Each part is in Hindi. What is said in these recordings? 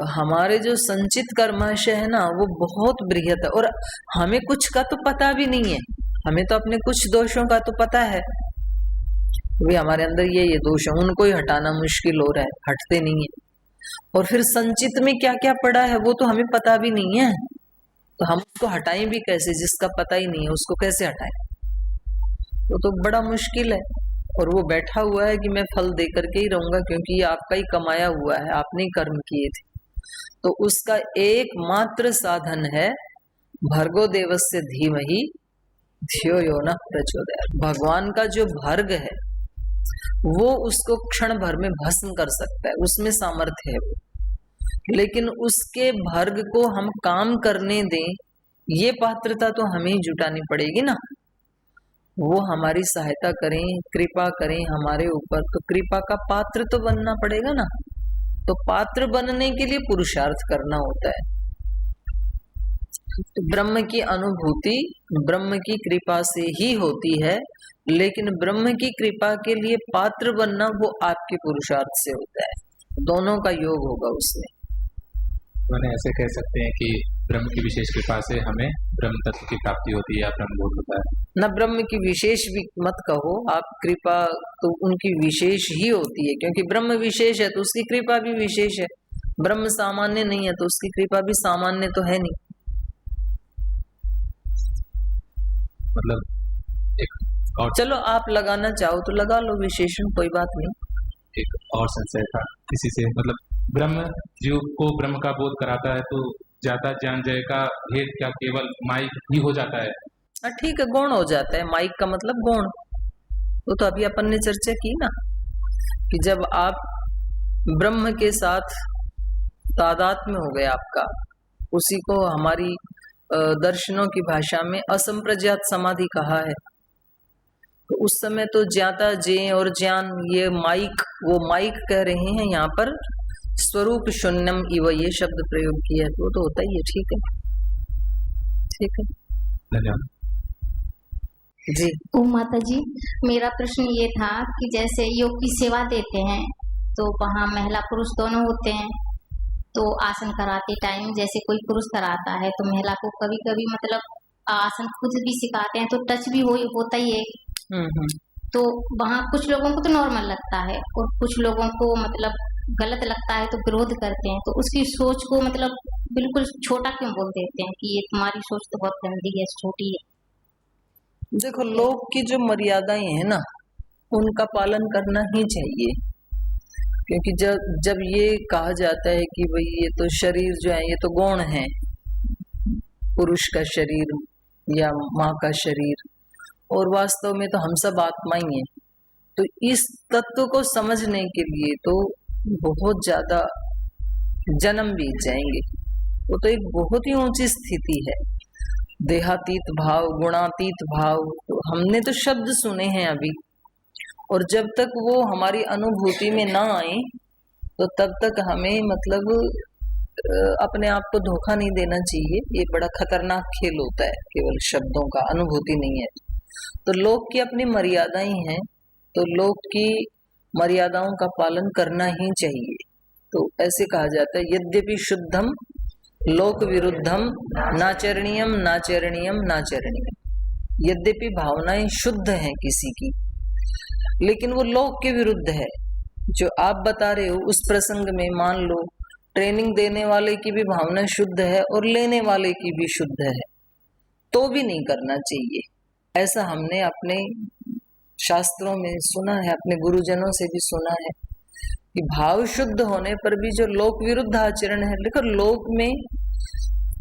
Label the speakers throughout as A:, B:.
A: तो हमारे जो संचित कर्माशय है ना वो बहुत बृहत है, और हमें कुछ का तो पता भी नहीं है। हमें तो अपने कुछ दोषों का तो पता है, वे हमारे अंदर ये दोष है, उनको ही हटाना मुश्किल हो रहा है, हटते नहीं है। और फिर संचित में क्या क्या पड़ा है वो तो हमें पता भी नहीं है, तो हम उसको हटाएं भी कैसे? जिसका पता ही नहीं है उसको कैसे हटाएं? तो बड़ा मुश्किल है। और वो बैठा हुआ है कि मैं फल दे करके ही रहूंगा, क्योंकि ये आपका ही कमाया हुआ है, आपने ही कर्म किए थे। तो उसका एकमात्र साधन है भर्गो देवस्य धीमहि धियो यो नः प्रचोदयात्। भगवान का जो भर्ग है वो उसको क्षण भर में भस्म कर सकता है, उसमें सामर्थ्य है वो। लेकिन उसके भर्ग को हम काम करने दें, ये पात्रता तो हमें ही जुटानी पड़ेगी ना। वो हमारी सहायता करें, कृपा करें हमारे ऊपर, तो कृपा का पात्र तो बनना पड़ेगा ना। तो पात्र बनने के लिए पुरुषार्थ करना होता है। तो ब्रह्म की अनुभूति ब्रह्म की कृपा से ही होती है, लेकिन ब्रह्म की कृपा के लिए पात्र बनना वो आपके पुरुषार्थ से होता है। दोनों का योग होगा उसमें।
B: मैंने ऐसे कह सकते हैं कि ब्रह्म की विशेष कृपा से हमें ब्रह्म तत्व की प्राप्ति होती है या ब्रह्मबोध होता है।
A: न ब्रह्म की विशेष भी मत कहो आप, कृपा तो उनकी विशेष ही होती है, क्योंकि ब्रह्म विशेष है तो उसकी कृपा भी विशेष है। ब्रह्म सामान्य नहीं है तो उसकी कृपा भी सामान्य तो है नहीं।
B: मतलब एक और,
A: चलो आप लगाना चाहो तो लगा लो विशेषण, कोई बात नहीं।
B: एक और संशय था किसी से, मतलब ब्रह्म जीव को ब्रह्म का बोध कराता है, तो ज्यादा ज्ञान जय का भेद क्या केवल माइक ही हो जाता है?
A: ठीक है, गौण हो जाता है। माइक का मतलब गौण, वो तो अभी अपन ने चर्चा की ना, कि जब आप ब्रह्म के साथ तादात्म्य हो गए आपका, उसी को हमारी दर्शनों की भाषा में असंप्रज्ञात समाधि कहा है। तो उस समय तो ज्ञाता जे और ज्ञान, ये माइक, वो माइक कह रहे हैं यहाँ पर। स्वरूप शून्यम इव ये शब्द प्रयोग किया है, तो होता ही है। ठीक है, ठीक है,
B: धन्यवाद
A: जी।
C: ओ माता जी, मेरा प्रश्न ये था कि जैसे योग की सेवा देते हैं तो वहाँ महिला पुरुष दोनों होते हैं, तो आसन कराते टाइम जैसे कोई पुरुष कराता है तो महिला को कभी कभी मतलब आसन खुद भी सिखाते हैं, तो टच भी होता ही है। तो वहाँ कुछ लोगों को तो नॉर्मल लगता है और कुछ लोगों को मतलब गलत लगता है, तो विरोध करते हैं। तो उसकी सोच को मतलब बिल्कुल छोटा क्यों बोल देते हैं कि ये तुम्हारी सोच तो बहुत गंदी है, छोटी है।
A: देखो, लोग की जो मर्यादाएं हैं ना, उनका पालन करना ही चाहिए। क्योंकि जब ये कहा जाता है कि भाई ये तो शरीर जो है ये तो गौण है, पुरुष का शरीर या माँ का शरीर, और वास्तव में तो हम सब आत्मा ही हैं, तो इस तत्व को समझने के लिए तो बहुत ज्यादा जन्म बीत जाएंगे। वो तो एक बहुत ही ऊंची स्थिति है, देहातीत भाव, गुणातीत भाव। तो हमने तो शब्द सुने हैं अभी, और जब तक वो हमारी अनुभूति में ना आए तो तब तक हमें मतलब अपने आप को धोखा नहीं देना चाहिए। ये बड़ा खतरनाक खेल होता है, केवल शब्दों का, अनुभूति नहीं है। तो लोक की अपनी मर्यादाएं हैं, तो लोक की मर्यादाओं का पालन करना ही चाहिए। तो ऐसे कहा जाता है, यद्यपि शुद्धम लोक विरुद्धम नाचरणीयम नाचरणीयम नाचरणीयम। यद्यपि भावनाएं शुद्ध हैं किसी की, लेकिन वो लोक के विरुद्ध है। जो आप बता रहे हो उस प्रसंग में, मान लो ट्रेनिंग देने वाले की भी भावना शुद्ध है और लेने वाले की भी शुद्ध है, तो भी नहीं करना चाहिए। ऐसा हमने अपने शास्त्रों में सुना है, अपने गुरुजनों से भी सुना है कि भाव शुद्ध होने पर भी जो लोक विरुद्ध आचरण है। लेकिन लोक में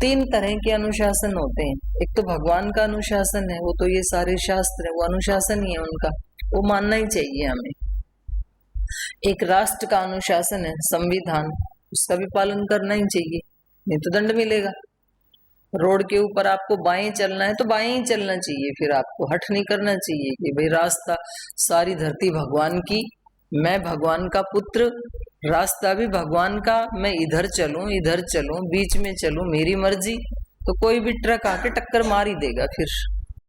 A: 3 तरह के अनुशासन होते हैं। एक तो भगवान का अनुशासन है, वो तो ये सारे शास्त्र है, वो अनुशासन ही है उनका, वो मानना ही चाहिए हमें। एक राष्ट्र का अनुशासन है, संविधान, उसका भी पालन करना ही चाहिए, नहीं तो दंड मिलेगा। रोड के ऊपर आपको बाएं चलना है तो बाएं ही चलना चाहिए, फिर आपको हठ नहीं करना चाहिए कि भाई रास्ता, सारी धरती भगवान की, मैं भगवान का पुत्र, रास्ता भी भगवान का, मैं इधर चलूं बीच में चलूं, मेरी मर्जी। तो कोई भी ट्रक आके टक्कर मार ही देगा, फिर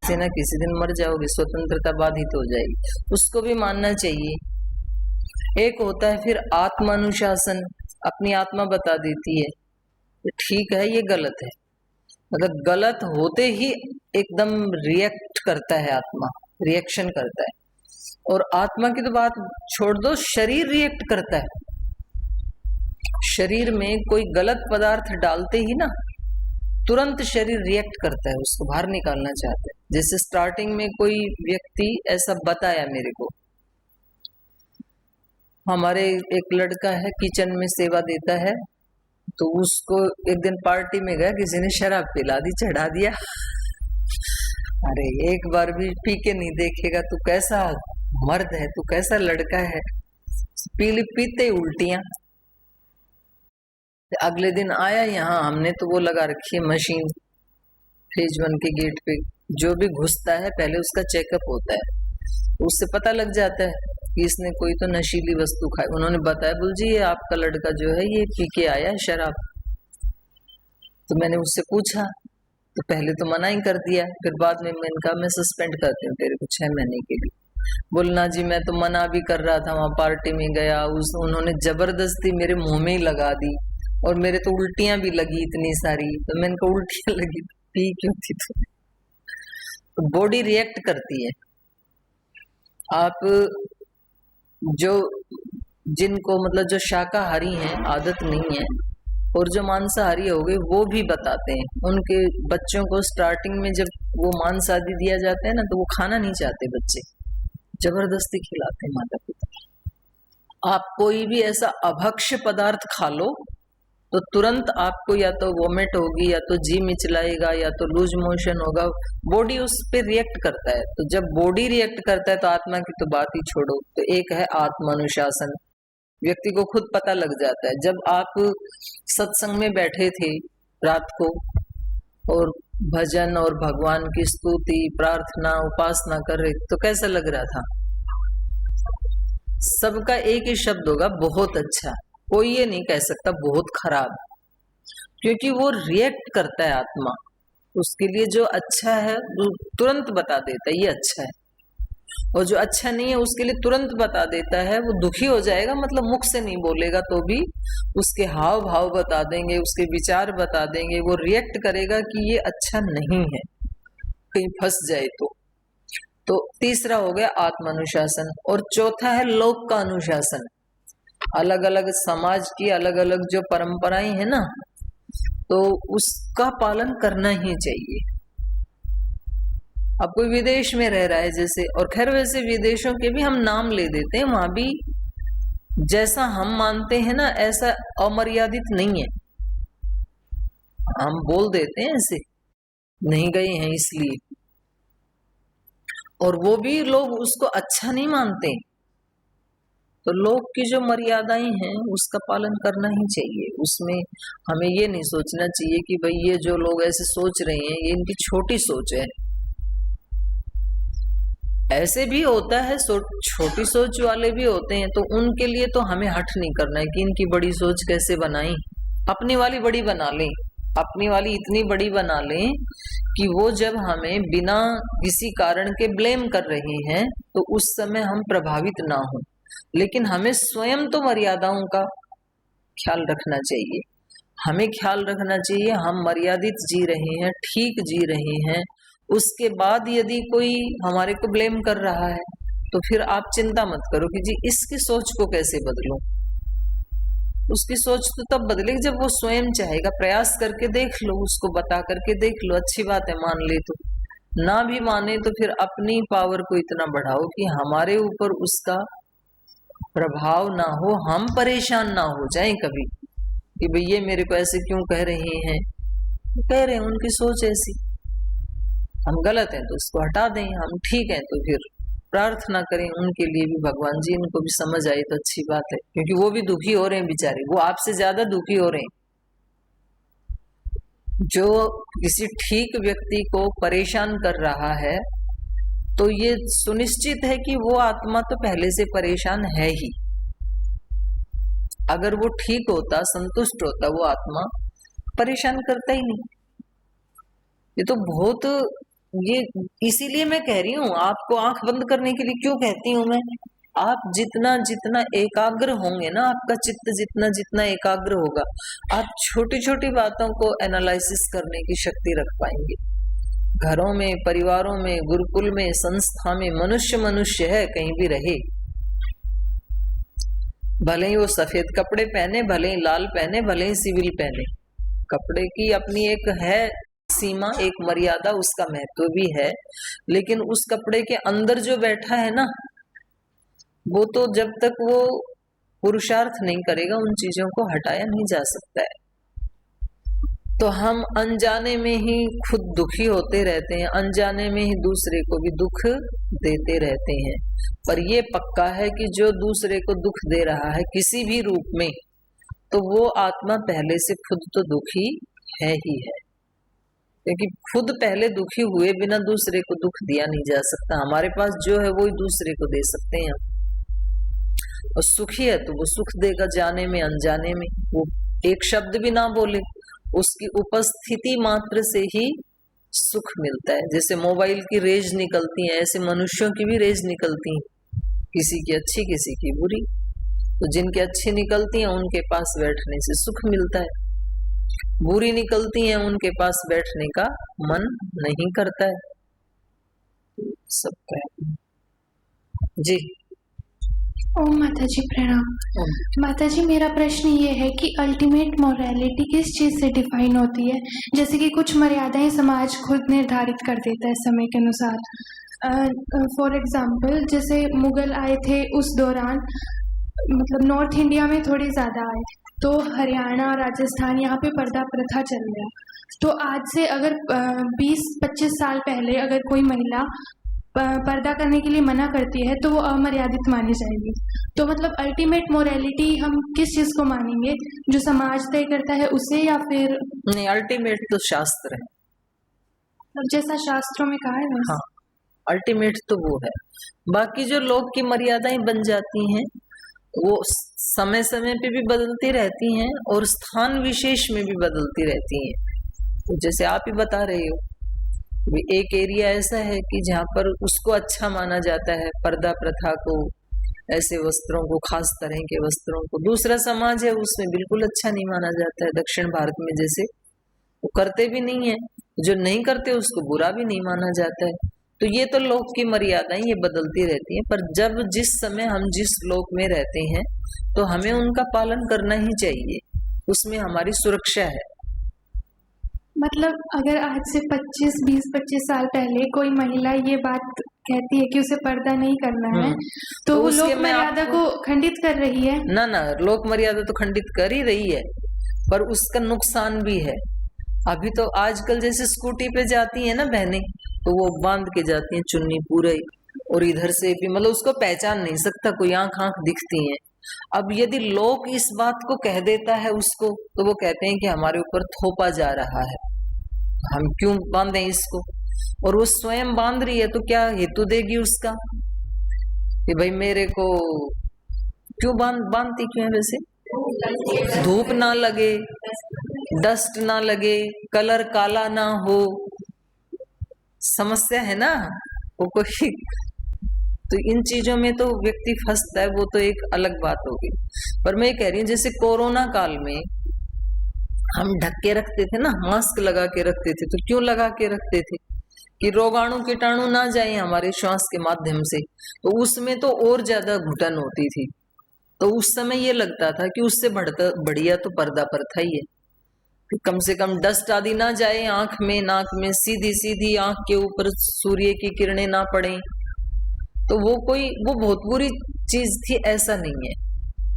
A: किसी न किसी दिन मर जाओगे, स्वतंत्रता बाधित हो जाएगी। उसको भी मानना चाहिए। एक होता है फिर आत्मानुशासन, अपनी आत्मा बता देती है ये ठीक है ये गलत है। मतलब गलत होते ही एकदम रिएक्ट करता है आत्मा, रिएक्शन करता है। और आत्मा की तो बात छोड़ दो, शरीर रिएक्ट करता है। शरीर में कोई गलत पदार्थ डालते ही ना तुरंत शरीर रिएक्ट करता है, उसको बाहर निकालना चाहता है। जैसे स्टार्टिंग में कोई व्यक्ति ऐसा बताया मेरे को, हमारे एक लड़का है किचन में सेवा देता है, तो उसको एक दिन पार्टी में गया, किसी ने शराब पिला दी, चढ़ा दिया। अरे एक बार भी पी के नहीं देखेगा, तू कैसा मर्द है, तू कैसा लड़का है। पीली पीते उल्टियां। अगले दिन आया यहाँ, हमने तो वो लगा रखी है मशीन फेज 1 के गेट पे, जो भी घुसता है पहले उसका चेकअप होता है, उससे पता लग जाता है कि इसने कोई तो नशीली वस्तु खाई। उन्होंने बताया, बोल जी ये आपका लड़का जो है ये पी के आया है शराब। तो मैंने उससे पूछा, तो पहले तो मना ही कर दिया, फिर बाद में मैंने कहा मैं सस्पेंड करती हूँ तेरे को 6 महीने के लिए। बोलना जी मैं तो मना भी कर रहा था, वहां पार्टी में गया, उन्होंने जबरदस्ती मेरे मुंह में ही लगा दी, और मेरे तो उल्टियां भी लगी इतनी सारी। तो मैंने कहा उल्टियां लगी पी क्यों थी तो बॉडी रिएक्ट करती है। आप जो जिनको मतलब जो शाकाहारी हैं, आदत नहीं है, और जो मांसाहारी हो गए वो भी बताते हैं, उनके बच्चों को स्टार्टिंग में जब वो मांस आदि दिया जाता है ना, तो वो खाना नहीं चाहते बच्चे, जबरदस्ती खिलाते हैं माता पिता। आप कोई भी ऐसा अभक्ष्य पदार्थ खा लो तो तुरंत आपको या तो वोमिट होगी, या तो जी मिचलाएगा, या तो लूज मोशन होगा, बॉडी उस पे रिएक्ट करता है। तो जब बॉडी रिएक्ट करता है तो आत्मा की तो बात ही छोड़ो। तो एक है आत्मानुशासन, व्यक्ति को खुद पता लग जाता है। जब आप सत्संग में बैठे थे रात को और भजन और भगवान की स्तुति, प्रार्थना, उपासना कर रहे, तो कैसा लग रहा था? सबका एक ही शब्द होगा, बहुत अच्छा। कोई ये नहीं कह सकता बहुत खराब, क्योंकि वो रिएक्ट करता है आत्मा। उसके लिए जो अच्छा है वो तुरंत बता देता है ये अच्छा है, और जो अच्छा नहीं है उसके लिए तुरंत बता देता है। वो दुखी हो जाएगा, मतलब मुख से नहीं बोलेगा तो भी उसके हाव भाव बता देंगे, उसके विचार बता देंगे, वो रिएक्ट करेगा कि ये अच्छा नहीं है, कहीं फंस जाए तो तीसरा हो गया आत्मानुशासन। और चौथा है लोक का अनुशासन। अलग अलग समाज की अलग अलग जो परंपराएं हैं ना, तो उसका पालन करना ही चाहिए। अब कोई विदेश में रह रहा है जैसे, और खैर वैसे विदेशों के भी हम नाम ले देते हैं, वहां भी जैसा हम मानते हैं ना ऐसा अमर्यादित नहीं है, हम बोल देते हैं ऐसे, नहीं गए हैं इसलिए, और वो भी लोग उसको अच्छा नहीं मानते। तो लोग की जो मर्यादाएं हैं उसका पालन करना ही चाहिए। उसमें हमें ये नहीं सोचना चाहिए कि भाई ये जो लोग ऐसे सोच रहे हैं ये इनकी छोटी सोच है। ऐसे भी होता है, छोटी सोच वाले भी होते हैं, तो उनके लिए तो हमें हठ नहीं करना है कि इनकी बड़ी सोच कैसे बनाई, अपनी वाली बड़ी बना लें, अपनी वाली इतनी बड़ी बना लें कि वो जब हमें बिना किसी कारण के ब्लेम कर रहे हैं तो उस समय हम प्रभावित ना हो। लेकिन हमें स्वयं तो मर्यादाओं का ख्याल रखना चाहिए। हमें ख्याल रखना चाहिए हम मर्यादित जी रहे हैं, ठीक जी रहे हैं। उसके बाद यदि कोई हमारे को ब्लेम कर रहा है तो फिर आप चिंता मत करो कि जी इसकी सोच को कैसे बदलूं। उसकी सोच तो तब बदलेगी जब वो स्वयं चाहेगा। प्रयास करके देख लो, उसको बता करके देख लो, अच्छी बात है मान ले तो, ना भी माने तो फिर अपनी पावर को इतना बढ़ाओ कि हमारे ऊपर उसका प्रभाव ना हो, हम परेशान ना हो जाएं कभी कि भाई ये मेरे को ऐसे क्यों कह रहे हैं। कह रहे हैं उनकी सोच ऐसी, हम गलत हैं तो उसको हटा दें, हम ठीक हैं तो फिर प्रार्थना करें उनके लिए भी, भगवान जी इनको भी समझ आई तो अच्छी बात है, क्योंकि वो भी दुखी हो रहे हैं बेचारे, वो आपसे ज्यादा दुखी हो रहे हैं। जो किसी ठीक व्यक्ति को परेशान कर रहा है तो ये सुनिश्चित है कि वो आत्मा तो पहले से परेशान है ही। अगर वो ठीक होता, संतुष्ट होता, वो आत्मा परेशान करता ही नहीं। ये तो बहुत, ये इसीलिए मैं कह रही हूँ आपको आंख बंद करने के लिए क्यों कहती हूँ मैं आप जितना जितना एकाग्र होंगे ना, आपका चित्त जितना जितना एकाग्र होगा, आप छोटी छोटी बातों को एनालिसिस करने की शक्ति रख पाएंगे। घरों में, परिवारों में, गुरुकुल में, संस्था में मनुष्य मनुष्य है, कहीं भी रहे, भले ही वो सफेद कपड़े पहने, भले ही लाल पहने, भले ही सिविल पहने, कपड़े की अपनी एक है सीमा, एक मर्यादा, उसका महत्व भी है, लेकिन उस कपड़े के अंदर जो बैठा है ना, वो तो जब तक वो पुरुषार्थ नहीं करेगा उन चीजों को हटाया नहीं जा सकता है। तो हम अनजाने में ही खुद दुखी होते रहते हैं, अनजाने में ही दूसरे को भी दुख देते रहते हैं। पर ये पक्का है कि जो दूसरे को दुख दे रहा है किसी भी रूप में, तो वो आत्मा पहले से खुद तो दुखी है ही है, क्योंकि खुद पहले दुखी हुए बिना दूसरे को दुख दिया नहीं जा सकता। हमारे पास जो है वो ही दूसरे को दे सकते हैं। और सुखी है तो वो सुख देगा, जाने में अनजाने में, वो एक शब्द भी ना बोले, उसकी उपस्थिति मात्र से ही सुख मिलता है। जैसे मोबाइल की रेज निकलती है, ऐसे मनुष्यों की भी रेज निकलती है, किसी की अच्छी किसी की बुरी। तो जिनकी अच्छी निकलती है उनके पास बैठने से सुख मिलता है, बुरी निकलती है उनके पास बैठने का मन नहीं करता है। सबका जी।
D: ओम माता जी प्रणाम। माता जी, मेरा प्रश्न ये है कि अल्टीमेट मोरालिटी किस चीज़ से डिफाइन होती है? जैसे कि कुछ मर्यादाएं समाज खुद निर्धारित कर देता है समय के अनुसार। फॉर एग्जांपल, जैसे मुगल आए थे उस दौरान, मतलब नॉर्थ इंडिया में थोड़े ज़्यादा आए, तो हरियाणा, राजस्थान, यहाँ पे पर्दा प्रथा चल गया। तो आज से अगर 20-25 साल पहले अगर कोई महिला पर्दा करने के लिए मना करती है तो वो अमर्यादित मानी जाएगी। तो मतलब अल्टीमेट मोरालिटी हम किस चीज को मानेंगे, जो समाज तय करता है उसे, या फिर
A: नहीं, अल्टीमेट तो शास्त्र है,
D: जैसा शास्त्रों में कहा है।
A: हाँ, अल्टीमेट तो वो है। बाकी जो लोग की मर्यादाएं बन जाती हैं वो समय समय पे भी बदलती रहती हैं और स्थान विशेष में भी बदलती रहती हैं। तो जैसे आप ही बता रहे हो, एक एरिया ऐसा है कि जहाँ पर उसको अच्छा माना जाता है पर्दा प्रथा को, ऐसे वस्त्रों को, खास तरह के वस्त्रों को। दूसरा समाज है उसमें बिल्कुल अच्छा नहीं माना जाता है। दक्षिण भारत में जैसे वो करते भी नहीं है, जो नहीं करते उसको बुरा भी नहीं माना जाता है। तो ये तो लोक की मर्यादाएं ये बदलती रहती हैं, पर जब जिस समय हम जिस लोक में रहते हैं तो हमें उनका पालन करना ही चाहिए, उसमें हमारी सुरक्षा है।
D: मतलब अगर आज से 20-25 साल पहले कोई महिला ये बात कहती है कि उसे पर्दा नहीं करना है, तो वो लोक मर्यादा को खंडित कर रही है
A: ना। लोक मर्यादा तो खंडित कर ही रही है, पर उसका नुकसान भी है। अभी तो आजकल जैसे स्कूटी पे जाती है ना बहनें, तो वो बांध के जाती हैं चुन्नी पूरे, और इधर से भी मतलब उसको पहचान नहीं सकता कोई, आंख दिखती है। अब यदि लोग इस बात को कह देता है उसको, तो वो कहते हैं कि हमारे ऊपर थोपा जा रहा है, हम क्यों बांधें इसको। और वो स्वयं बांध रही है तो क्या हेतु देगी उसका कि भाई मेरे को क्यों बांधती क्यों है? वैसे धूप ना लगे, डस्ट ना लगे, कलर काला ना हो, समस्या है ना वो कोई। तो इन चीजों में तो व्यक्ति फंसता है, वो तो एक अलग बात होगी। पर मैं कह रही हूँ जैसे कोरोना काल में हम ढक के रखते थे ना, मास्क लगा के रखते थे, तो क्यों लगा के रखते थे? कि रोगाणु कीटाणु ना जाए हमारे श्वास के माध्यम से। तो उसमें तो और ज्यादा घुटन होती थी, तो उस समय ये लगता था कि उससे बढ़िया तो पर्दा प्रथा ही है, कि कम से कम डस्ट आदि ना जाए आंख में, नाक में, सीधी सीधी आंख के ऊपर सूर्य की किरणें ना पड़े। तो वो बहुत बुरी चीज थी, ऐसा नहीं है।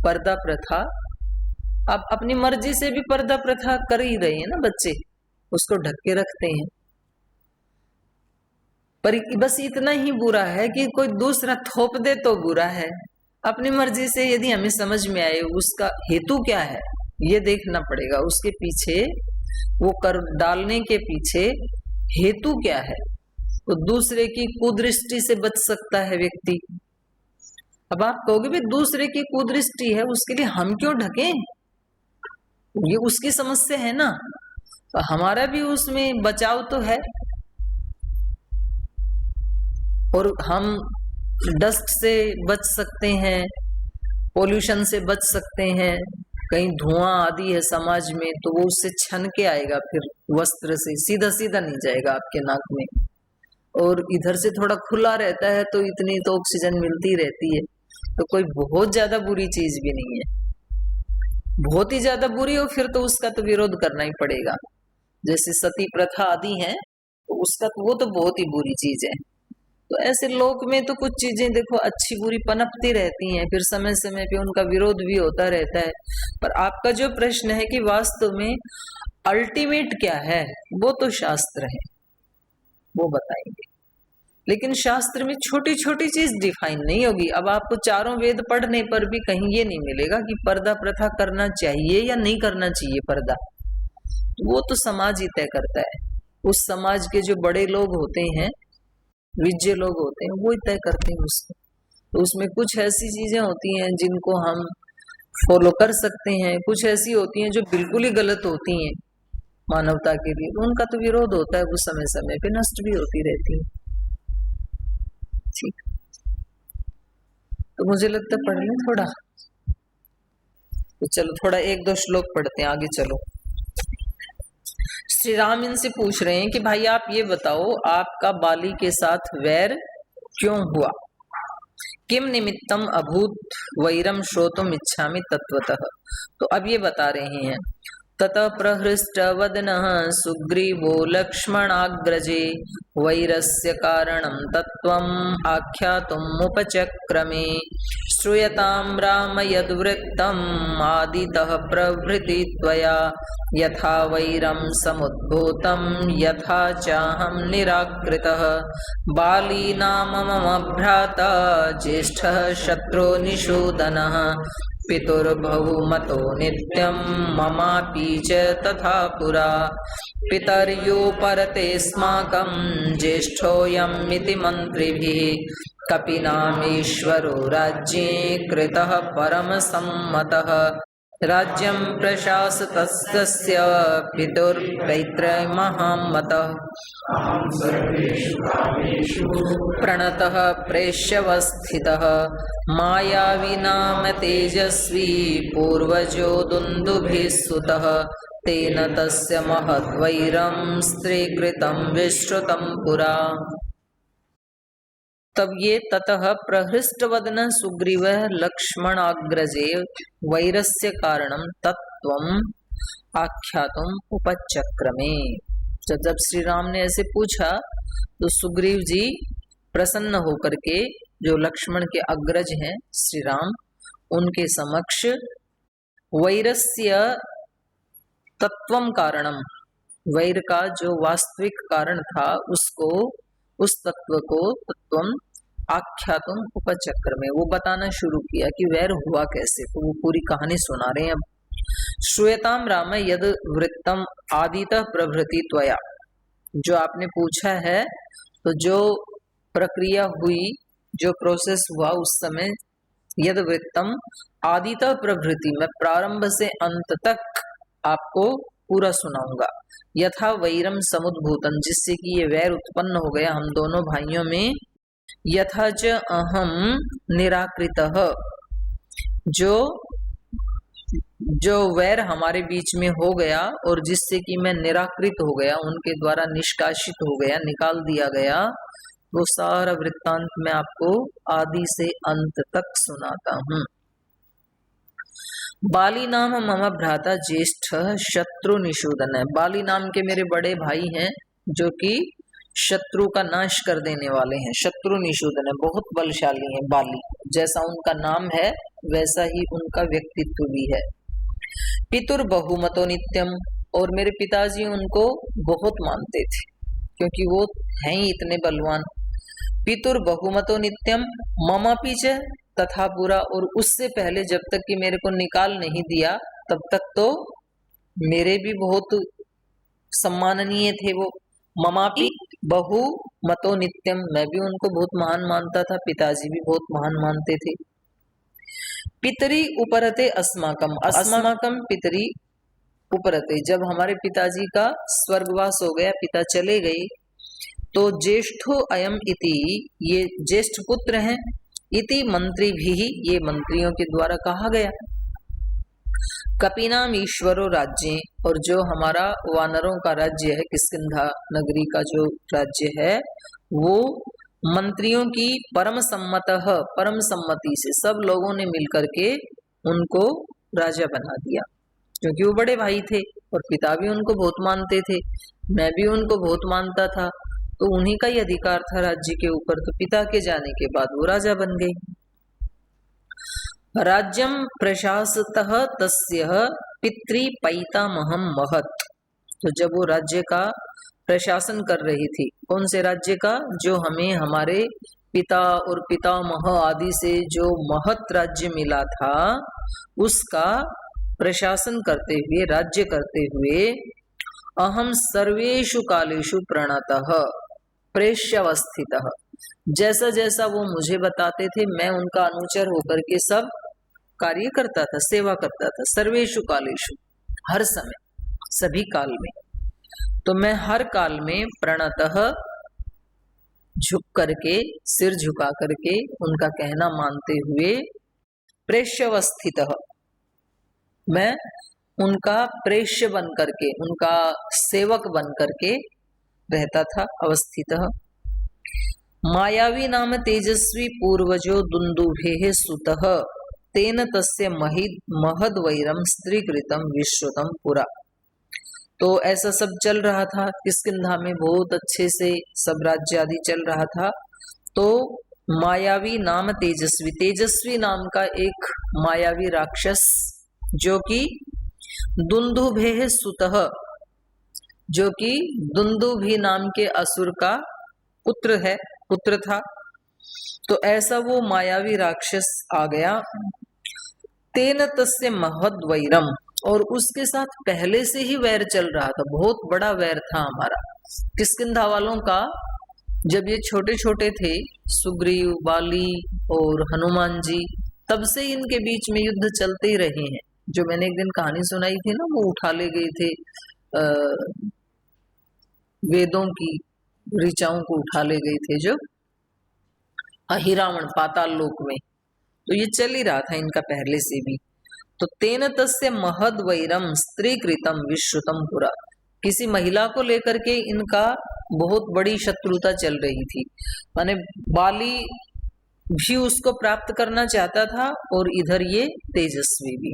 A: पर्दा प्रथा अब अपनी मर्जी से भी पर्दा प्रथा कर ही रहे हैं ना बच्चे, उसको ढक के रखते हैं। पर बस इतना ही बुरा है कि कोई दूसरा थोप दे तो बुरा है। अपनी मर्जी से यदि हमें समझ में आए उसका हेतु क्या है, ये देखना पड़ेगा। उसके पीछे वो कर डालने के पीछे हेतु क्या है, तो दूसरे की कुदृष्टि से बच सकता है व्यक्ति। अब आप कहोगे भी दूसरे की कुदृष्टि है, उसके लिए हम क्यों ढकें? ये उसकी समस्या है ना, तो हमारा भी उसमें बचाव तो है। और हम डस्ट से बच सकते हैं, पोल्यूशन से बच सकते हैं, कहीं धुआं आदि है समाज में तो वो उससे छन के आएगा, फिर वस्त्र से सीधा सीधा नहीं जाएगा आपके नाक में। और इधर से थोड़ा खुला रहता है तो इतनी तो ऑक्सीजन मिलती रहती है, तो कोई बहुत ज्यादा बुरी चीज भी नहीं है। बहुत ही ज्यादा बुरी हो फिर तो उसका तो विरोध करना ही पड़ेगा, जैसे सती प्रथा आदि है तो उसका तो वो तो बहुत ही बुरी चीज है। तो ऐसे लोक में तो कुछ चीजें देखो अच्छी बुरी पनपती रहती हैं, फिर समय समय पे उनका विरोध भी होता रहता है। पर आपका जो प्रश्न है कि वास्तव में अल्टीमेट क्या है, वो तो शास्त्र है, वो बताएंगे। लेकिन शास्त्र में छोटी छोटी चीज डिफाइन नहीं होगी। अब आपको चारों वेद पढ़ने पर भी कहीं ये नहीं मिलेगा कि पर्दा प्रथा करना चाहिए या नहीं करना चाहिए पर्दा, तो वो तो समाज ही तय करता है। उस समाज के जो बड़े लोग होते हैं, विज्ञ लोग होते हैं, वो ही तय करते हैं उसको। तो उसमें कुछ ऐसी चीजें होती हैं जिनको हम फॉलो कर सकते हैं, कुछ ऐसी होती हैं जो बिल्कुल ही गलत होती हैं मानवता के लिए, तो उनका तो विरोध होता है, वो समय समय पे नष्ट भी होती रहती है। ठीक, तो मुझे लगता है पढ़ लें थोड़ा, तो चलो थोड़ा एक दो श्लोक पढ़ते हैं, आगे चलो। श्री राम इनसे पूछ रहे हैं कि भाई आप ये बताओ, आपका बाली के साथ वैर क्यों हुआ? किम निमित्तम अभूत वैरम श्रोतुम इच्छामि तत्वतः। तो अब ये बता रहे हैं, ततः प्रहृष्ट वदनः सुग्रीवो लक्ष्मणाग्रजे वैरस्य कारणं तत्त्वम् आख्यातुमुपचक्रमे श्रूयतां राम यद्वृत्तम् आदितः प्रभृति त्वया यथा वैरं समुद्भूतं यथा चाहं निराकृतः बाली नाम मम भ्राता ज्येष्ठः शत्रुनिषूदनः पितुर्बहुमतो नित्यं ममापि च तथा पुरा पितर्योपरतेऽस्माकं ज्येष्ठोऽयमिति मन्त्रिभिः कपिनामीश्वरो राज्ये कृतः परमसम्मतः राज्यं प्रशासतस्तस्य पितुर्पैतृमहामतः प्रणतः प्रेष्यवस्थितः मायावी नाम तेजस्वी पूर्वजो दुन्दुभिः सुतः तेन तस्य महद्वैरं स्त्रीकृतं विश्रुतं पुरा। तब ये ततः प्रहृष्टवदन सुग्रीव लक्ष्मणाग्रजे वैरस्य कारणं तत्त्वम् आख्यातुम उपचक्रमे। जब श्री राम ने ऐसे पूछा तो सुग्रीव जी प्रसन्न होकर के, जो लक्ष्मण के अग्रज हैं श्री राम, उनके समक्ष वैरस्य तत्वम कारणम, वैर का जो वास्तविक कारण था उसको, उस तत्व को तत्वम आख्यातुम उपचक्र में, वो बताना शुरू किया कि वैर हुआ कैसे। तो वो पूरी कहानी सुना रहे हैं अब। श्रूयताम राम यद वृत्तम आदितः प्रभृति त्वया, जो आपने पूछा है, तो जो प्रक्रिया हुई, जो प्रोसेस हुआ उस समय, यद वृत्तम आदितः प्रभृति, मैं प्रारंभ से अंत तक आपको पूरा सुनाऊंगा। यथा वैरम समुद्भूतम, जिससे कि ये वैर उत्पन्न हो गया हम दोनों भाइयों में। यथा च अहम निराकृतः, जो वैर हमारे बीच में हो गया और जिससे कि मैं निराकृत हो गया, उनके द्वारा निष्कासित हो गया, निकाल दिया गया, वो सारा वृत्तांत मैं आपको आदि से अंत तक सुनाता हूँ। बाली नाम मम भ्राता ज्येष्ठ शत्रु निषूदन है। बाली नाम के मेरे बड़े भाई हैं जो कि शत्रु का नाश कर देने वाले हैं। शत्रु निषूदन है, बहुत बलशाली हैं बाली। जैसा उनका नाम है वैसा ही उनका व्यक्तित्व भी है। पितुर बहुमतो नित्यम, और मेरे पिताजी उनको बहुत मानते थे क्योंकि वो हैं ही इतने बलवान। पितुर बहुमतो नित्यम ममा पीछे तथा पूरा, और उससे पहले जब तक कि मेरे को निकाल नहीं दिया तब तक तो मेरे भी बहुत सम्माननीय थे वो। ममापि बहु मतो नित्यम, मैं भी उनको बहुत महान मानता था, पिताजी भी बहुत महान मानते थे। पितरी उपरते अस्माकम, अस्माकम पितरी उपरते, जब हमारे पिताजी का स्वर्गवास हो गया, पिता चले गए, तो ज्येष्ठो अयम इति, ये ज्येष्ठ पुत्र हैं, इति मंत्री भी, ये मंत्रियों के द्वारा कहा गया। कपिनाम ईश्वरो राज्य, और जो हमारा वानरों का राज्य है, किष्किंधा नगरी का जो राज्य है, वो मंत्रियों की परम सम्मति से सब लोगों ने मिलकर के उनको राजा बना दिया, क्योंकि वो बड़े भाई थे और पिता भी उनको बहुत मानते थे, मैं भी उनको बहुत मानता था, तो उन्हीं का ही अधिकार था राज्य के ऊपर। तो पिता के जाने के बाद वो राजा बन गई। राज्यम प्रशासतः तस्य पितृपैतामहं महत्, तो जब वो राज्य का प्रशासन कर रही थी, कौन से राज्य का, जो हमें हमारे पिता और पितामह आदि से जो महत् राज्य मिला था, उसका प्रशासन करते हुए, राज्य करते हुए, अहम सर्वेषु कालेषु प्रणतः प्रेष्यवस्थितः, जैसा जैसा वो मुझे बताते थे मैं उनका अनुचर होकर के सब कार्य करता था, सेवा करता था। सर्वेषु कालेषु, हर समय, सभी काल में, तो मैं हर काल में प्रणतः, झुक करके, सिर झुका करके, उनका कहना मानते हुए, प्रेष्यवस्थितः, मैं उनका प्रेष्य बन करके, उनका सेवक बन करके रहता था, अवस्थितः। मायावी नाम तेजस्वी पूर्वजो दुंदुभेः सुतः, तेन तस्य महद वैरम स्त्रीकृतम विश्रुतम पुरा। तो ऐसा सब चल रहा था किष्किंधा में, बहुत अच्छे से सब राज्य आदि चल रहा था। तो मायावी नाम तेजस्वी, तेजस्वी नाम का एक मायावी राक्षस, जो कि दुंदुभेः सुतः, जो कि दुंदुभी नाम के असुर का पुत्र था। तो ऐसा वो मायावी राक्षस आ गया। तेन तस्य महद वैरम, और उसके साथ पहले से ही वैर चल रहा था, बहुत बड़ा वैर था हमारा किष्किंधा वालों का। जब ये छोटे छोटे थे, सुग्रीव, बाली और हनुमान जी, तब से इनके बीच में युद्ध चलते ही रहे हैं। जो मैंने एक दिन कहानी सुनाई थी ना, वो उठा ले गए थे वेदों की ऋचाओं को उठा ले गए थे जो अहिरावण पाताल लोक में, तो ये चल ही रहा था इनका पहले से भी। तो तेन तस्य महद वैरम स्त्रीकृतम विश्रुतम पुरा, किसी महिला को लेकर के इनका बहुत बड़ी शत्रुता चल रही थी, माने बाली भी उसको प्राप्त करना चाहता था और इधर ये तेजस्वी भी।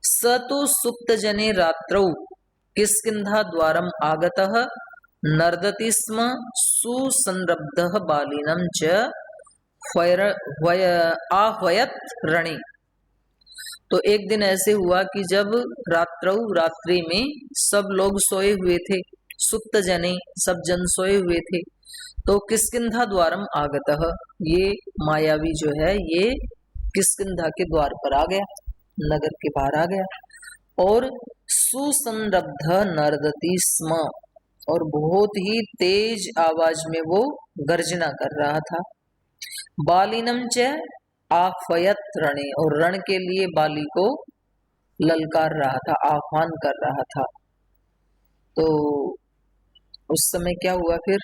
A: स तो सुप्त जने रात्रौ किष्किंधा द्वारम आगतः नर्दति स्म सुसंरब्धः बालिनं च आह्वयत रणे। तो एक दिन ऐसे हुआ कि जब रात्रि में सब लोग सोए हुए थे, सुप्त जने, सब जन सोए हुए थे, तो किष्किंधा द्वारम आगतः, ये मायावी जो है ये किष्किंधा के द्वार पर आ गया, नगर के बाहर आ गया, और सुसंरब्ध नर्दति स्म, और बहुत ही तेज आवाज में वो गर्जना कर रहा था। बालिनम च आह्वयत रणे, और रण के लिए बाली को ललकार रहा था, आह्वान कर रहा था। तो उस समय क्या हुआ फिर,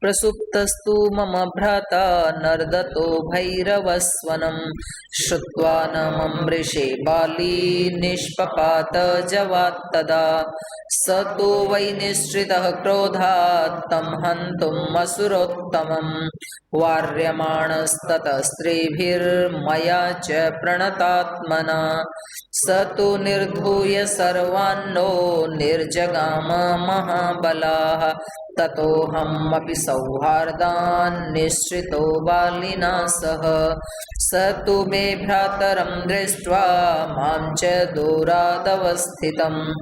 A: प्रसुप्तस्तु मम भ्राता नर्दतो भैरवस्वनं श्रुत्वा न ममृषे बाली निष्पपात जवात्तदा स तु वै निश्रितः क्रोधात् तं हन्तुम् असुरोत्तमं वार्यमाणस्ततः स्त्रीभिर्मया च प्रणतात्मना स तु निर्धूय सर्वान्नो निर्जगाम महाबलाः ततोऽहमपि सौहार्दान् निश्रितो बालिना सह स तु मे भ्रातरं दृष्ट्वा मां च दूरादवस्थितम्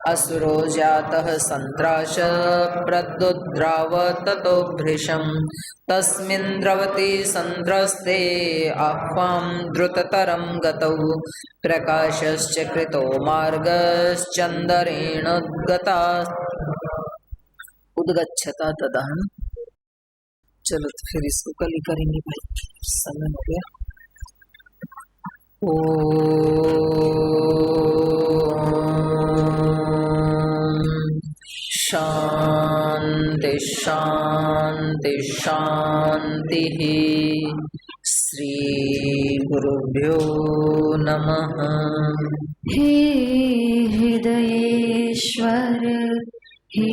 A: असुरो जातः सन्त्राश प्रद्युद्राव ततो भृशम् तस्मिन् द्रवति सन्त्रस्ते आह्वां द्रुततरं गतौ प्रकाशश्च कृतो मार्गश्चन्दरेण उद्गच्छता तदा। चलो तो फिर इसको कल ही करेंगे भाई, समय हो गया। ओम शांति। शान्तिः। श्री गुरुभ्यो नमः।
C: हे हृदयेश्वर हे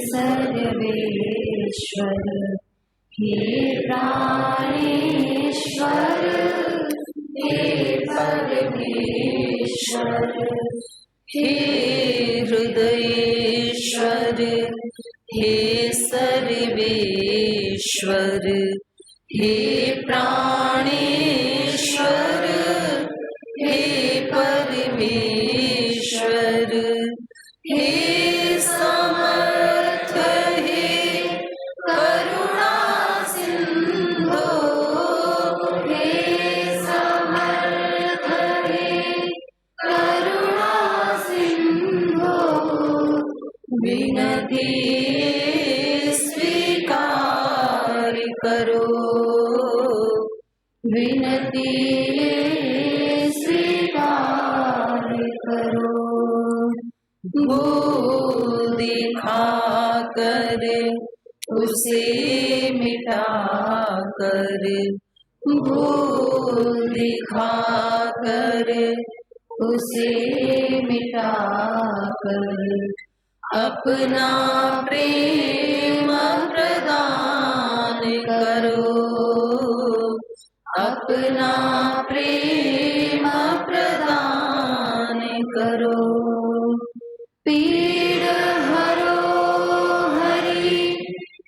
C: सर्वेश्वर हे प्राणेश्वर हे परमेश्वर
A: हे हृदयेश्वर हे सर्वेश्वर हे प्राणेश्वर हे परमेश्वर हे समर्थ हे करुणा सिंधु
C: हे समर्थ हे करुणा सिंधु
A: विनती स्वीकार करो,
C: विनती स्वीकार करो।
A: भूल दिखा कर उसे मिटा कर, भूल दिखा कर
C: उसे मिटा कर
A: अपना प्रेम प्रदान करो, अपना प्रेम प्रदान करो।
C: पीड़ हरो हरि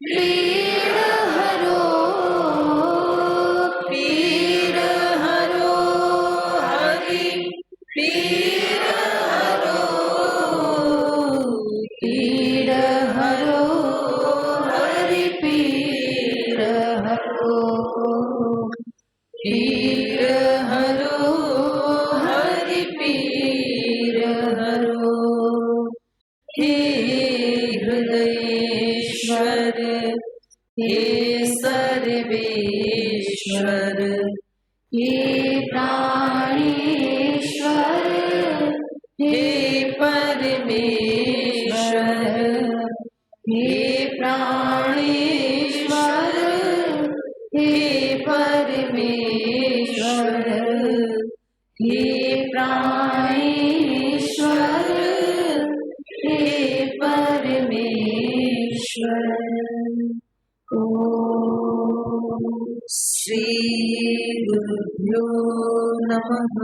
C: पीड़ हरो,
A: पीड़ हरो हरि पीड़ हरो, पीड़ हरो हरि पीड़ हरो, पीड़ हरो हरि पीड़ हरो। हे हृदयेश्वर हे सर्वेश्वर
C: हे प्राणेश्वर
A: हे परमेश्वर हे प्राणेश्वर हे परमेश्वर हे प्राणेश्वर हे परमेश्वर। ओम श्री गुरुभ्यो नमः।